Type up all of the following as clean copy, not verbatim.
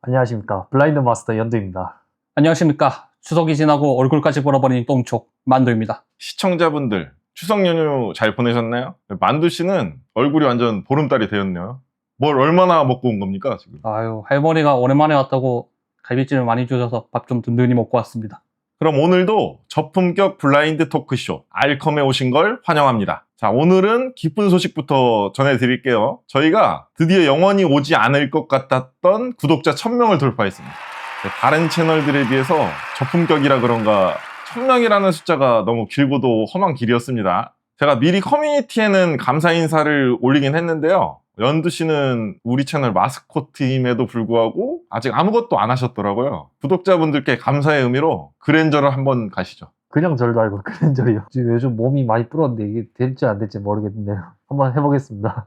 안녕하십니까. 블라인드 마스터 연두입니다. 안녕하십니까. 추석이 지나고 얼굴까지 벌어버린 똥촉 만두입니다. 시청자분들 추석 연휴 잘 보내셨나요? 만두 씨는 얼굴이 완전 보름달이 되었네요. 뭘 얼마나 먹고 온 겁니까 지금? 아유, 할머니가 오랜만에 왔다고 갈비찜을 많이 주셔서 밥 좀 든든히 먹고 왔습니다. 그럼 오늘도 저품격 블라인드 토크쇼 알컴에 오신 걸 환영합니다. 자, 오늘은 기쁜 소식부터 전해드릴게요. 저희가 드디어 영원히 오지 않을 것 같았던 구독자 1000명을 돌파했습니다. 다른 채널들에 비해서 저품격이라 그런가 1000명이라는 숫자가 너무 길고도 험한 길이었습니다. 제가 미리 커뮤니티에는 감사 인사를 올리긴 했는데요. 연두 씨는 우리 채널 마스코트임에도 불구하고 아직 아무것도 안 하셨더라고요. 구독자분들께 감사의 의미로 그랜저를 한번 가시죠. 그냥 절도 알고 그랜저리요. 지금 요즘 몸이 많이 불었는데 이게 될지 안 될지 모르겠는데요. 한번 해보겠습니다.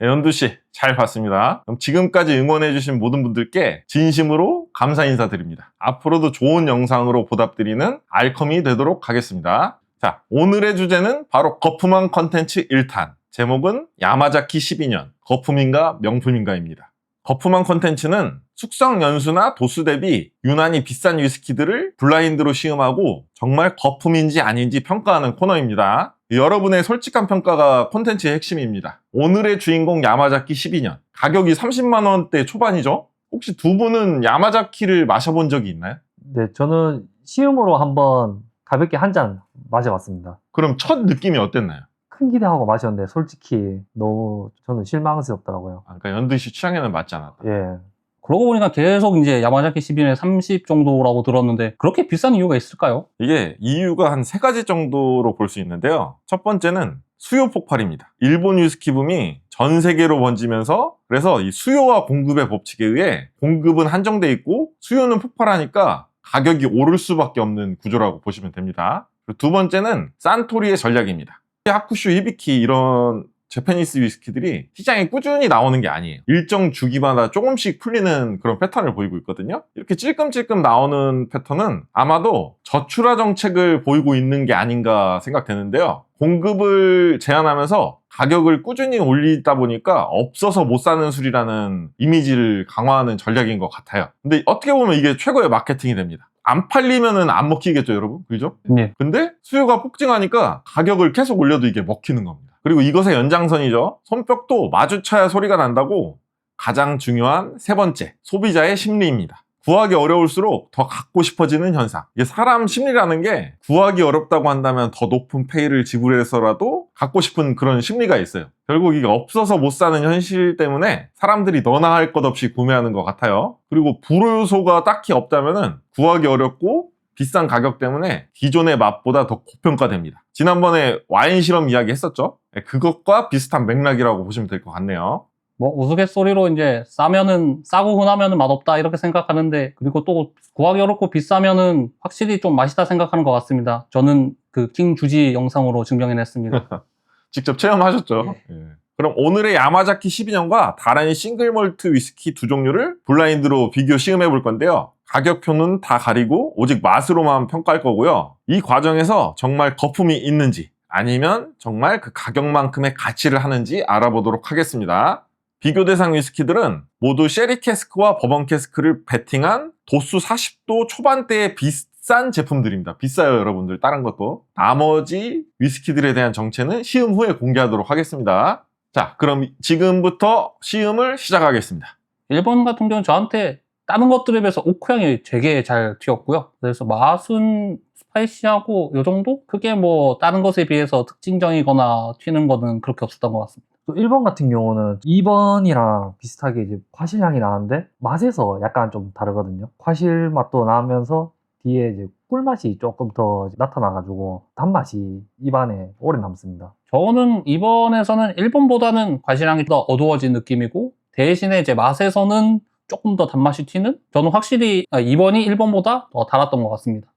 연두 씨, 잘 봤습니다. 그럼 지금까지 응원해주신 모든 분들께 진심으로 감사 인사드립니다. 앞으로도 좋은 영상으로 보답드리는 알컴이 되도록 하겠습니다. 자, 오늘의 주제는 바로 거품한 컨텐츠 1탄. 제목은 야마자키 12년, 거품인가 명품인가입니다. 거품한 컨텐츠는 숙성 연수나 도수 대비 유난히 비싼 위스키들을 블라인드로 시음하고 정말 거품인지 아닌지 평가하는 코너입니다. 여러분의 솔직한 평가가 콘텐츠의 핵심입니다. 오늘의 주인공 야마자키 12년. 가격이 30만 원대 초반이죠? 혹시 두 분은 야마자키를 마셔본 적이 있나요? 네, 저는 시음으로 한번 가볍게 한 잔 마셔봤습니다. 그럼 첫 느낌이 어땠나요? 큰 기대하고 마셨는데 솔직히 너무 저는 실망스럽더라고요. 그러니까 연두 씨 취향에는 맞지 않았다. 예. 그러고 보니까 계속 이제 야마자키 12년에 30 정도라고 들었는데 그렇게 비싼 이유가 있을까요? 이게 이유가 한 세 가지 정도로 볼 수 있는데요. 첫 번째는 수요 폭발입니다. 일본 위스키 붐이 전 세계로 번지면서 그래서 이 수요와 공급의 법칙에 의해 공급은 한정돼 있고 수요는 폭발하니까 가격이 오를 수밖에 없는 구조라고 보시면 됩니다. 그리고 두 번째는 산토리의 전략입니다. 하쿠슈, 히비키 이런 재패니스 위스키들이 시장에 꾸준히 나오는 게 아니에요. 일정 주기마다 조금씩 풀리는 그런 패턴을 보이고 있거든요. 이렇게 찔끔찔끔 나오는 패턴은 아마도 저출하 정책을 보이고 있는 게 아닌가 생각되는데요. 공급을 제한하면서 가격을 꾸준히 올리다 보니까 없어서 못 사는 술이라는 이미지를 강화하는 전략인 것 같아요. 근데 어떻게 보면 이게 최고의 마케팅이 됩니다. 안 팔리면은 안 먹히겠죠, 여러분? 그죠? 예. 근데 수요가 폭증하니까 가격을 계속 올려도 이게 먹히는 겁니다. 그리고 이것의 연장선이죠. 손뼉도 마주쳐야 소리가 난다고 가장 중요한 세 번째, 소비자의 심리입니다. 구하기 어려울수록 더 갖고 싶어지는 현상. 이게 사람 심리라는 게 구하기 어렵다고 한다면 더 높은 페이를 지불해서라도 갖고 싶은 그런 심리가 있어요. 결국 이게 없어서 못 사는 현실 때문에 사람들이 너나 할 것 없이 구매하는 것 같아요. 그리고 불효소가 딱히 없다면은 구하기 어렵고 비싼 가격 때문에 기존의 맛보다 더 고평가됩니다. 지난번에 와인 실험 이야기 했었죠? 그것과 비슷한 맥락이라고 보시면 될 것 같네요. 뭐 우스갯소리로 이제 싸면은 싸고 흔하면은 맛없다 이렇게 생각하는데 그리고 또 구하기 어렵고 비싸면은 확실히 좀 맛있다 생각하는 것 같습니다. 저는 그 킹 주지 영상으로 증명해냈습니다. 직접 체험하셨죠? 예. 그럼 오늘의 야마자키 12년과 다른 싱글 몰트 위스키 두 종류를 블라인드로 비교 시음해 볼 건데요. 가격표는 다 가리고 오직 맛으로만 평가할 거고요. 이 과정에서 정말 거품이 있는지 아니면 정말 그 가격만큼의 가치를 하는지 알아보도록 하겠습니다. 비교 대상 위스키들은 모두 쉐리 캐스크와 버번 캐스크를 베팅한 도수 40도 초반대의 비싼 제품들입니다. 비싸요, 여러분들. 다른 것도. 나머지 위스키들에 대한 정체는 시음 후에 공개하도록 하겠습니다. 자, 그럼 지금부터 시음을 시작하겠습니다. 일본 같은 경우는 저한테 다른 것들에 비해서 오크향이 되게 잘 튀었고요. 그래서 맛은 스파이시하고 요 정도? 크게 뭐 다른 것에 비해서 특징적이거나 튀는 거는 그렇게 없었던 것 같습니다. 또 1번 같은 경우는 2번이랑 비슷하게 이제 과실향이 나는데 맛에서 약간 좀 다르거든요. 과실 맛도 나면서 뒤에 이제 꿀맛이 조금 더 나타나가지고 단맛이 입안에 오래 남습니다. 저는 이번에서는 1번보다는 과실향이 더 어두워진 느낌이고 대신에 이제 맛에서는 조금 더 단맛이 튀는? 저는 확실히 2번이 1번보다 더 달았던 것 같습니다.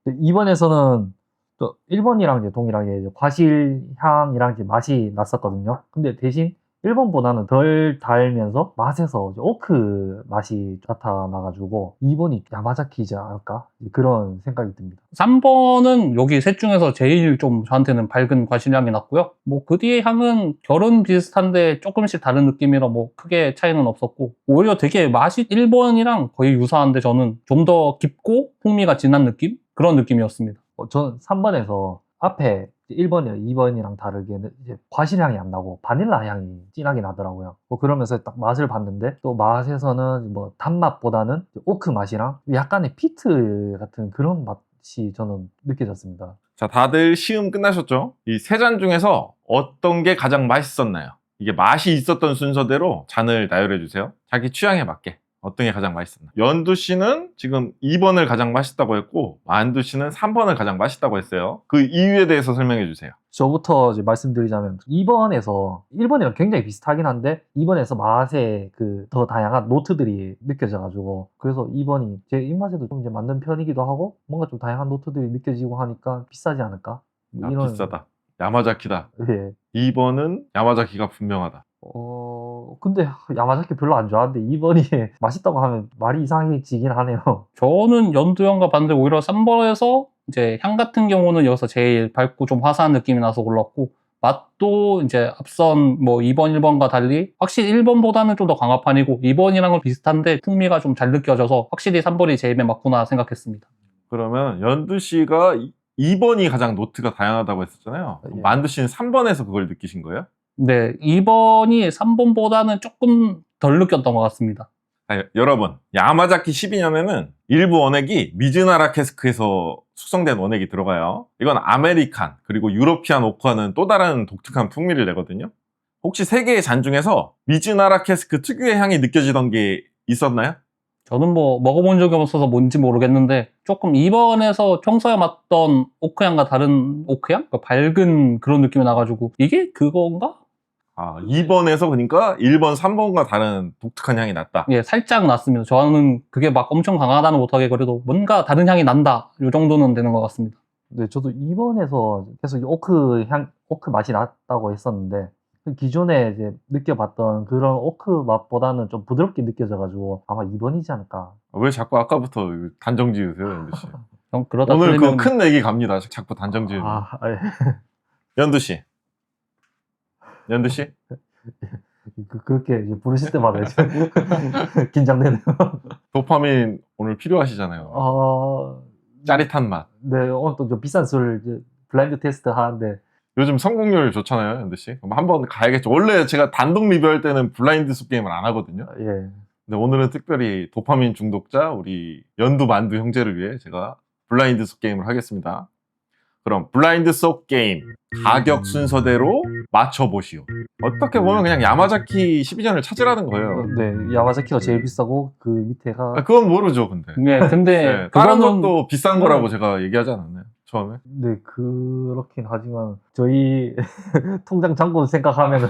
2번에서는 또 1번이랑 이제 동일하게 이제 과실향이랑 이제 맛이 났었거든요. 근데 대신 1번보다는 덜 달면서 맛에서 이제 오크 맛이 나타나가지고 2번이 야마자키지 않을까? 그런 생각이 듭니다. 3번은 여기 셋 중에서 제일 좀 저한테는 밝은 과실향이 났고요. 뭐 그 뒤에 향은 결은 비슷한데 조금씩 다른 느낌이라 뭐 크게 차이는 없었고, 오히려 되게 맛이 1번이랑 거의 유사한데 저는 좀 더 깊고 풍미가 진한 느낌? 그런 느낌이었습니다. 저는 3번에서 앞에 1번이랑 2번이랑 다르게 이제 과실향이 안 나고 바닐라 향이 진하게 나더라고요. 뭐 그러면서 딱 맛을 봤는데 또 맛에서는 뭐 단맛보다는 오크 맛이랑 약간의 피트 같은 그런 맛이 저는 느껴졌습니다. 자, 다들 시음 끝나셨죠? 이 세 잔 중에서 어떤 게 가장 맛있었나요? 이게 맛이 있었던 순서대로 잔을 나열해 주세요. 자기 취향에 맞게. 어떤 게 가장 맛있었나? 연두 씨는 지금 2번을 가장 맛있다고 했고, 만두 씨는 3번을 가장 맛있다고 했어요. 그 이유에 대해서 설명해 주세요. 저부터 이제 말씀드리자면 2번에서 1번이랑 굉장히 비슷하긴 한데 2번에서 맛의 그 더 다양한 노트들이 느껴져가지고 그래서 2번이 제 입맛에도 좀 이제 맞는 편이기도 하고 뭔가 좀 다양한 노트들이 느껴지고 하니까 비싸지 않을까? 아, 비싸다. 야마자키다. 예. 2번은 야마자키가 분명하다. 근데 야마자키 별로 안 좋아하는데 2번이 맛있다고 하면 말이 이상해지긴 하네요. 저는 연두향과 반대로 오히려 3번에서 이제 향 같은 경우는 여기서 제일 밝고 좀 화사한 느낌이 나서 골랐고, 맛도 이제 앞선 뭐 2번, 1번과 달리 확실히 1번보다는 좀 더 강한 편이고 2번이랑은 비슷한데 풍미가 좀 잘 느껴져서 확실히 3번이 제 입에 맞구나 생각했습니다. 그러면 연두 씨가 2번이 가장 노트가 다양하다고 했었잖아요. 예. 만두 씨는 3번에서 그걸 느끼신 거예요? 네, 2번이 3번보다는 조금 덜 느꼈던 것 같습니다. 아, 여러분, 야마자키 12년에는 일부 원액이 미즈나라 캐스크에서 숙성된 원액이 들어가요. 이건 아메리칸 그리고 유러피안 오크와는 또 다른 독특한 풍미를 내거든요. 혹시 세 개의 잔 중에서 미즈나라 캐스크 특유의 향이 느껴지던 게 있었나요? 저는 뭐 먹어본 적이 없어서 뭔지 모르겠는데 조금 2번에서 평소에 맡던 오크향과 다른 오크향? 그러니까 밝은 그런 느낌이 나가지고 이게 그건가? 아, 2번에서 그러니까 1번, 3번과 다른 독특한 향이 났다. 예, 살짝 났습니다. 저는 그게 막 엄청 강하다는 못하게 그래도 뭔가 다른 향이 난다. 이 정도는 되는 것 같습니다. 네, 저도 2번에서 계속 오크 맛이 났다고 했었는데 기존에 이제 느껴봤던 그런 오크 맛보다는 좀 부드럽게 느껴져가지고 아마 2번이지 않을까. 왜 자꾸 아까부터 단정 지으세요, 연두 씨? 형 그러다 오늘 틀리면 그 큰 얘기 갑니다. 자꾸 단정 지으면. 예. 연두 씨. 연두 씨? 그렇게 이제 부르실 때마다 이제 긴장되네요. 도파민 오늘 필요하시잖아요. 짜릿한 맛. 네, 오늘 또 좀 비싼 술 이제 블라인드 테스트 하는데 요즘 성공률 좋잖아요, 연두 씨. 그럼 한번 가야겠죠. 원래 제가 단독 리뷰할 때는 블라인드 숲 게임을 안 하거든요. 예. 근데 오늘은 특별히 도파민 중독자 우리 연두 만두 형제를 위해 제가 블라인드 숲 게임을 하겠습니다. 그럼 블라인드 숲 게임 가격 순서대로 맞춰보시오. 어떻게 보면 그냥 야마자키 12전을 찾으라는 거예요. 네, 야마자키가 제일 비싸고 그 밑에가 그건 모르죠, 근데. 예, 근데 네, 다른 그거는 것도 비싼 거라고 제가 얘기하지 않았나요? 처음에? 네, 그렇긴 하지만 저희 통장 잔고 생각하면은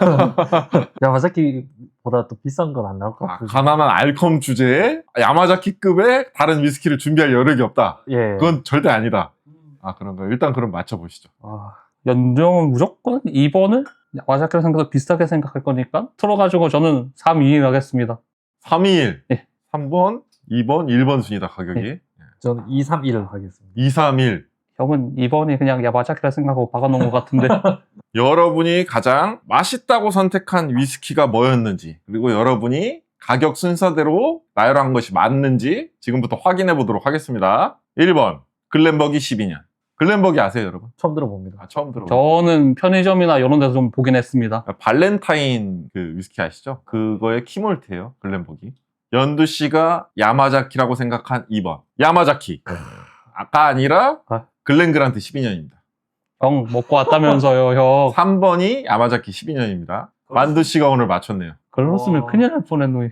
야마자키보다 또 비싼 건 안 나올 것 같아요. 가난한 알컴 주제에 야마자키급의 다른 위스키를 준비할 여력이 없다. 예. 그건 절대 아니다. 아, 그런가요? 일단 그럼 맞춰보시죠. 연두형은 무조건 2번을 야마자키랑 생각해서 비슷하게 생각할 거니까 틀어가지고 저는 3, 2인 하겠습니다. 321. 예. 3번, 2번, 1번 순이다, 가격이. 예. 저는 2, 3, 1을 하겠습니다. 2, 3, 1. 형은 2번이 그냥 야마자키라 생각하고 박아놓은 것 같은데 여러분이 가장 맛있다고 선택한 위스키가 뭐였는지, 그리고 여러분이 가격 순서대로 나열한 것이 맞는지 지금부터 확인해 보도록 하겠습니다. 1번, 글렌버기 12년. 글렌버기 아세요, 여러분? 처음 들어봅니다. 아, 처음 들어봐요. 저는 편의점이나 이런 데서 좀 보긴 했습니다. 발렌타인 그 위스키 아시죠? 그거의 키몰트예요, 글렌버기. 연두 씨가 야마자키라고 생각한 2번. 야마자키. 아까 아니라 글렌그란트 12년입니다. 형 먹고 왔다면서요, 형. 3번이 야마자키 12년입니다. 만두 씨가 오늘 맞췄네요. 그랬으면 큰일 날 뻔했노.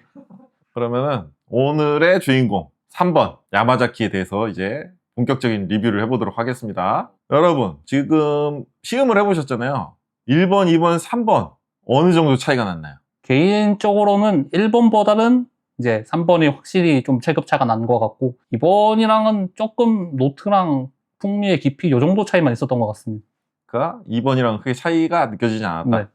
그러면은 오늘의 주인공 3번 야마자키에 대해서 이제 본격적인 리뷰를 해보도록 하겠습니다. 여러분, 지금 시음을 해보셨잖아요. 1번, 2번, 3번 어느 정도 차이가 났나요? 개인적으로는 1번보다는 이제 3번이 확실히 좀 체급차가 난 것 같고 2번이랑은 조금 노트랑 풍미의 깊이 요 정도 차이만 있었던 것 같습니다. 그러니까 2번이랑 크게 차이가 느껴지지 않았다. 네.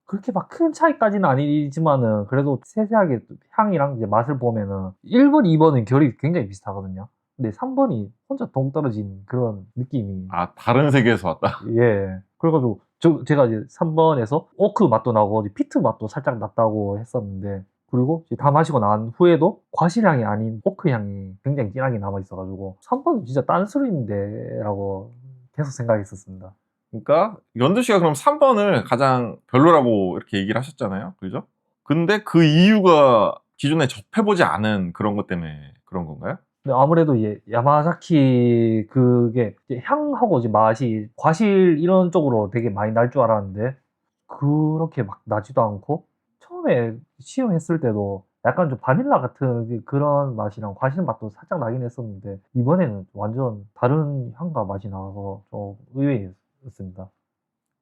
그렇게 막 큰 차이까지는 아니지만은 그래도 세세하게 향이랑 이제 맛을 보면은 1번, 2번은 결이 굉장히 비슷하거든요. 근데 3번이 혼자 동떨어진 그런 느낌이. 아, 다른 세계에서 왔다. 예. 그래가지고 제가 이제 3번에서 오크 맛도 나고 피트 맛도 살짝 났다고 했었는데, 그리고 이제 다 마시고 난 후에도 과실향이 아닌 오크 향이 굉장히 진하게 남아있어가지고 3번은 진짜 딴소리인데 라고 계속 생각했었습니다. 그러니까 연두 씨가 그럼 3번을 가장 별로라고 이렇게 얘기를 하셨잖아요. 그죠? 근데 그 이유가 기존에 접해보지 않은 그런 것 때문에 그런 건가요? 근데 아무래도 이제 야마자키 그게 이제 향하고 이제 맛이 과실 이런 쪽으로 되게 많이 날 줄 알았는데 그렇게 막 나지도 않고, 처음에 시음했을 때도 약간 좀 바닐라 같은 그런 맛이랑 과실 맛도 살짝 나긴 했었는데 이번에는 완전 다른 향과 맛이 나와서 좀 의외였습니다.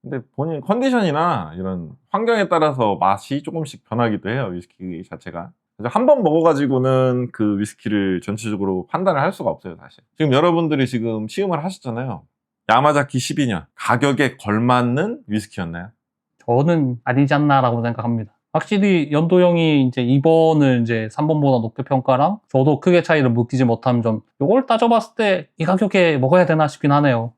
근데 본인 컨디션이나 이런 환경에 따라서 맛이 조금씩 변하기도 해요. 위스키 자체가. 한 번 먹어가지고는 그 위스키를 전체적으로 판단을 할 수가 없어요, 사실. 지금 여러분들이 지금 시음을 하셨잖아요. 야마자키 12년. 가격에 걸맞는 위스키였나요? 저는 아니지 않나라고 생각합니다. 확실히 연도형이 이제 2번을 이제 3번보다 높게 평가랑 저도 크게 차이를 느끼지 못한 점, 이걸 따져봤을 때 이 가격에 먹어야 되나 싶긴 하네요.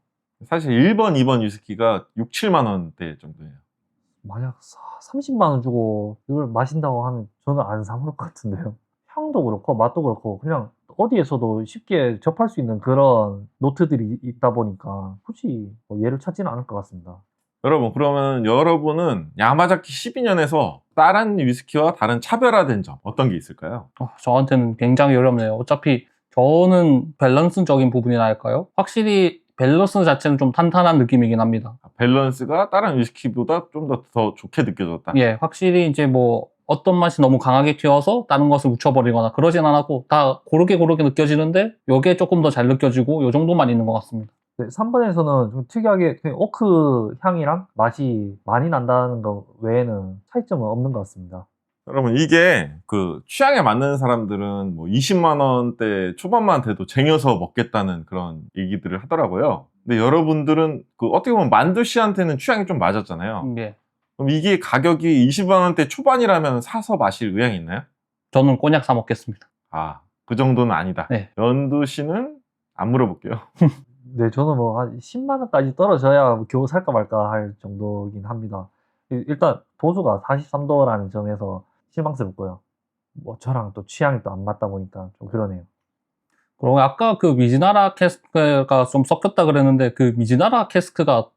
사실 1번, 2번 위스키가 6, 7만 원대 정도예요. 만약 30만 원 주고 이걸 마신다고 하면 저는 안 사 먹을 것 같은데요. 향도 그렇고 맛도 그렇고 그냥 어디에서도 쉽게 접할 수 있는 그런 노트들이 있다 보니까 굳이 뭐 얘를 찾지는 않을 것 같습니다. 여러분, 그러면 여러분은 야마자키 12년에서 다른 위스키와 다른 차별화된 점 어떤 게 있을까요? 저한테는 굉장히 어렵네요. 어차피 저는 밸런스적인 부분이나 할까요? 확실히 밸런스 자체는 좀 탄탄한 느낌이긴 합니다. 밸런스가 다른 위스키보다 좀 더 좋게 느껴졌다. 예, 확실히 이제 뭐 어떤 맛이 너무 강하게 튀어서 다른 것을 묻혀버리거나 그러진 않았고 다 고르게 느껴지는데 요게 조금 더 잘 느껴지고 요 정도만 있는 것 같습니다. 네, 3번에서는 좀 특이하게 그냥 오크 향이랑 맛이 많이 난다는 것 외에는 차이점은 없는 것 같습니다. 여러분, 이게 그 취향에 맞는 사람들은 뭐 20만 원대 초반만 돼도 쟁여서 먹겠다는 그런 얘기들을 하더라고요. 근데 여러분들은 그 어떻게 보면 만두 씨한테는 취향이 좀 맞았잖아요. 예, 그럼 이게 가격이 20만 원대 초반이라면 사서 마실 의향이 있나요? 저는 꼬냑 사 먹겠습니다. 아, 그 정도는 아니다. 네. 연두 씨는 안 물어볼게요. 네, 저는 뭐 한 10만 원까지 떨어져야 겨우 살까 말까 할 정도긴 합니다. 일단 도수가 43도라는 점에서 실망스럽고요. 뭐 저랑 또 취향이 또 안 맞다 보니까 좀 그러네요. 그리고 아까 그 미즈나라 캐스크가 좀 섞였다 그랬는데 그 미즈나라 캐스크가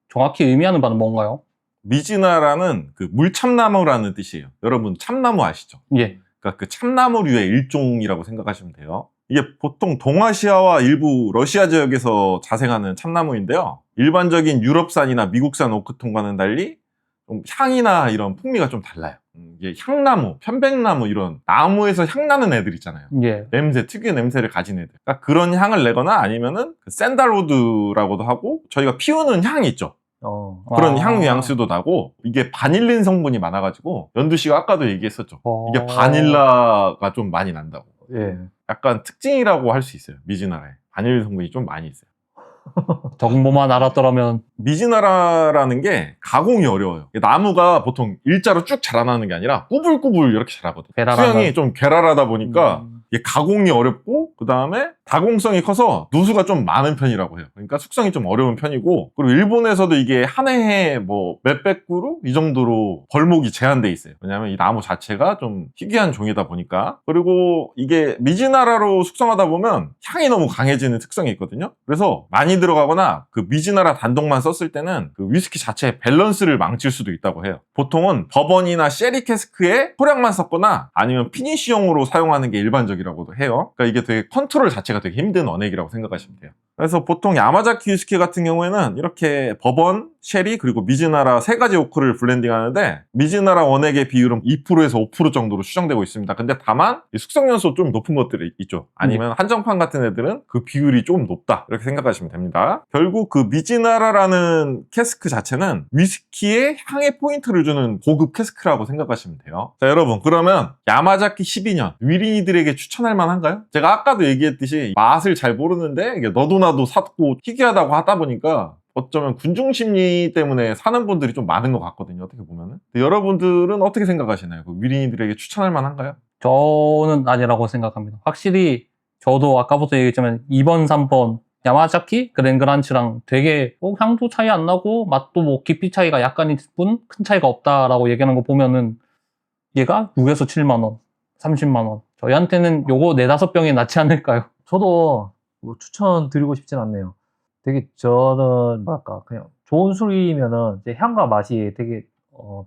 정확히 의미하는 바는 뭔가요? 미즈나라는 그 물참나무라는 뜻이에요. 여러분, 참나무 아시죠? 예, 그러니까 그 참나무류의 일종이라고 생각하시면 돼요. 이게 보통 동아시아와 일부 러시아 지역에서 자생하는 참나무인데요. 일반적인 유럽산이나 미국산 오크통과는 달리 좀 향이나 이런 풍미가 좀 달라요. 이게 향나무, 편백나무 이런 나무에서 향나는 애들 있잖아요. 예, 냄새, 특유의 냄새를 가진 애들. 그러니까 그런 향을 내거나 아니면은 그 샌달우드라고도 하고 저희가 피우는 향이 있죠. 그런 향 뉘앙스도 나고 이게 바닐린 성분이 많아가지고 연두 씨가 아까도 얘기했었죠. 이게 바닐라가 좀 많이 난다고. 예. 약간 특징이라고 할 수 있어요. 미즈나라에 바닐린 성분이 좀 많이 있어요. 정보만 알았더라면. 미즈나라라는 게 가공이 어려워요. 나무가 보통 일자로 쭉 자라나는 게 아니라 꾸불꾸불 이렇게 자라거든. 괴랄하다. 수영이 좀 괴랄하다 보니까 이게 가공이 어렵고 그 다음에 다공성이 커서 누수가 좀 많은 편이라고 해요. 그러니까 숙성이 좀 어려운 편이고, 그리고 일본에서도 이게 한 해에 뭐 몇백 그루 이 정도로 벌목이 제한돼 있어요. 왜냐하면 이 나무 자체가 좀 희귀한 종이다 보니까. 그리고 이게 미즈나라로 숙성하다 보면 향이 너무 강해지는 특성이 있거든요. 그래서 많이 들어가거나 그 미즈나라 단독만 썼을 때는 그 위스키 자체의 밸런스를 망칠 수도 있다고 해요. 보통은 버번이나 쉐리 캐스크에 소량만 섞거나 아니면 피니쉬용으로 사용하는 게 일반적이라고도 해요. 그러니까 이게 되게 컨트롤 자체가 되게 힘든 원액이라고 생각하시면 돼요. 그래서 보통 야마자키 위스키 같은 경우에는 이렇게 버번, 쉐리 그리고 미즈나라 세 가지 오크를 블렌딩 하는데, 미즈나라 원액의 비율은 2%에서 5% 정도로 추정되고 있습니다. 근데 다만 숙성 연수 좀 높은 것들이 있죠. 아니면 한정판 같은 애들은 그 비율이 좀 높다 이렇게 생각하시면 됩니다. 결국 그 미즈나라라는 캐스크 자체는 위스키의 향의 포인트를 주는 고급 캐스크라고 생각하시면 돼요. 자, 여러분, 그러면 야마자키 12년 위린이들에게 추천할 만한가요? 제가 아까도 얘기했듯이 맛을 잘 모르는데 이게 너도 나도 샀고 희귀하다고 하다 보니까 어쩌면 군중심리 때문에 사는 분들이 좀 많은 것 같거든요. 어떻게 보면은. 여러분들은 어떻게 생각하시나요? 그 위린이들에게 추천할 만한가요? 저는 아니라고 생각합니다. 확실히 저도 아까부터 얘기했지만 2번, 3번 야마자키 그랜그란츠랑 되게 향도 차이 안 나고 맛도 뭐 깊이 차이가 약간일 뿐 큰 차이가 없다라고 얘기하는 거 보면은 얘가 6에서 7만 원, 30만 원. 저희한테는 요거 4-5병이 낫지 않을까요? 저도 뭐 추천드리고 싶진 않네요. 되게 저는 뭐랄까 그냥 좋은 술이면은 이제 향과 맛이 되게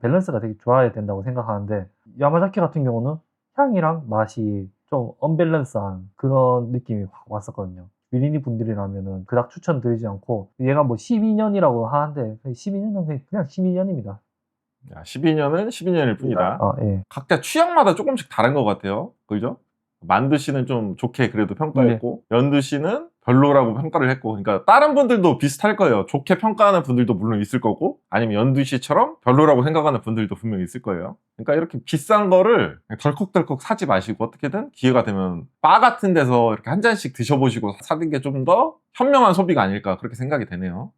밸런스가 되게 좋아야 된다고 생각하는데 야마자키 같은 경우는 향이랑 맛이 좀 언밸런스한 그런 느낌이 확 왔었거든요. 위린이 분들이라면은 그닥 추천드리지 않고 얘가 뭐 12년이라고 하는데 12년은 그냥 12년입니다. 12년은 12년일 뿐이다. 예. 각자 취향마다 조금씩 다른 것 같아요. 그죠? 만두 씨는 좀 좋게 그래도 평가했고, 연두 씨는 별로라고 평가를 했고, 그러니까 다른 분들도 비슷할 거예요. 좋게 평가하는 분들도 물론 있을 거고, 아니면 연두 씨처럼 별로라고 생각하는 분들도 분명히 있을 거예요. 그러니까 이렇게 비싼 거를 그냥 덜컥덜컥 사지 마시고, 어떻게든 기회가 되면 바 같은 데서 이렇게 한 잔씩 드셔보시고 사는 게 좀 더 현명한 소비가 아닐까, 그렇게 생각이 되네요.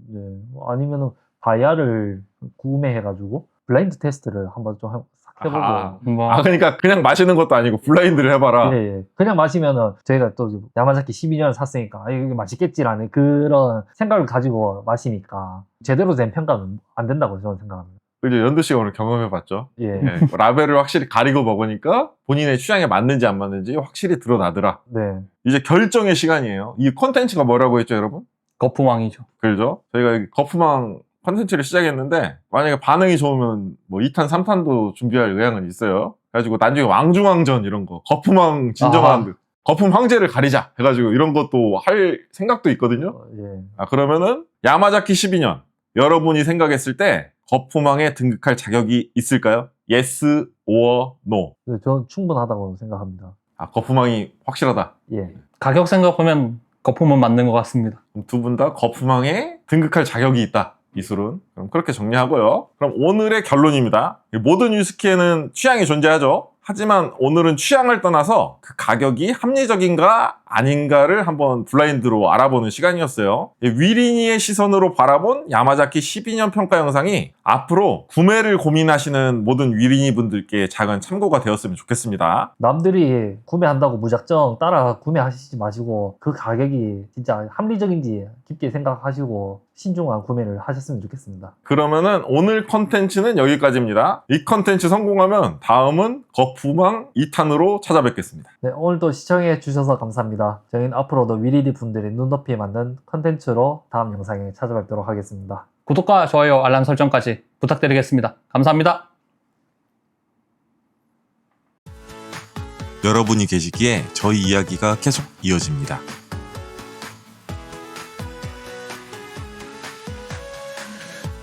네. 뭐 아니면은 바야를 구매해가지고 블라인드 테스트를 한번 좀 싹 해보고. 뭐 그러니까 그냥 마시는 것도 아니고 블라인드를 해봐라. 예, 예. 그냥 마시면은 저희가 또 야마자키 12년을 샀으니까 이게 맛있겠지라는 그런 생각을 가지고 마시니까 제대로 된 평가는 안 된다고 저는 생각합니다. 그죠? 연두 씨가 오늘 경험해봤죠. 예. 네, 라벨을 확실히 가리고 먹으니까 본인의 취향에 맞는지 안 맞는지 확실히 드러나더라. 네. 이제 결정의 시간이에요. 이 콘텐츠가 뭐라고 했죠, 여러분? 거품왕이죠. 그죠? 저희가 여기 거품왕 콘텐츠를 시작했는데 만약에 반응이 좋으면 뭐 2탄, 3탄도 준비할 의향은 있어요. 그래가지고 나중에 왕중왕전 이런 거 거품왕 진정한 거품 황제를 가리자 해가지고 이런 것도 할 생각도 있거든요. 예. 그러면은 야마자키 12년 여러분이 생각했을 때 거품왕에 등극할 자격이 있을까요? Yes or No? 저는 충분하다고 생각합니다. 거품왕이 확실하다. 예. 가격 생각하면 거품은 맞는 것 같습니다. 두 분 다 거품왕에 등극할 자격이 있다. 이 술은. 그럼 그렇게 정리하고요. 그럼 오늘의 결론입니다. 모든 위스키에는 취향이 존재하죠. 하지만 오늘은 취향을 떠나서 그 가격이 합리적인가 아닌가를 한번 블라인드로 알아보는 시간이었어요. 위린이의 시선으로 바라본 야마자키 12년 평가 영상이 앞으로 구매를 고민하시는 모든 위린이 분들께 작은 참고가 되었으면 좋겠습니다. 남들이 구매한다고 무작정 따라 구매하시지 마시고 그 가격이 진짜 합리적인지 깊게 생각하시고 신중한 구매를 하셨으면 좋겠습니다. 그러면은 오늘 컨텐츠는 여기까지입니다. 이 컨텐츠 성공하면 다음은 거품왕 2탄으로 찾아뵙겠습니다. 네, 오늘도 시청해 주셔서 감사합니다. 저희는 앞으로도 위리디 분들의 눈높이에 맞는 컨텐츠로 다음 영상에 찾아뵙도록 하겠습니다. 구독과 좋아요, 알람 설정까지 부탁드리겠습니다. 감사합니다. 여러분이 계시기에 저희 이야기가 계속 이어집니다.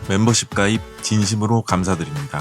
멤버십 가입 진심으로 감사드립니다.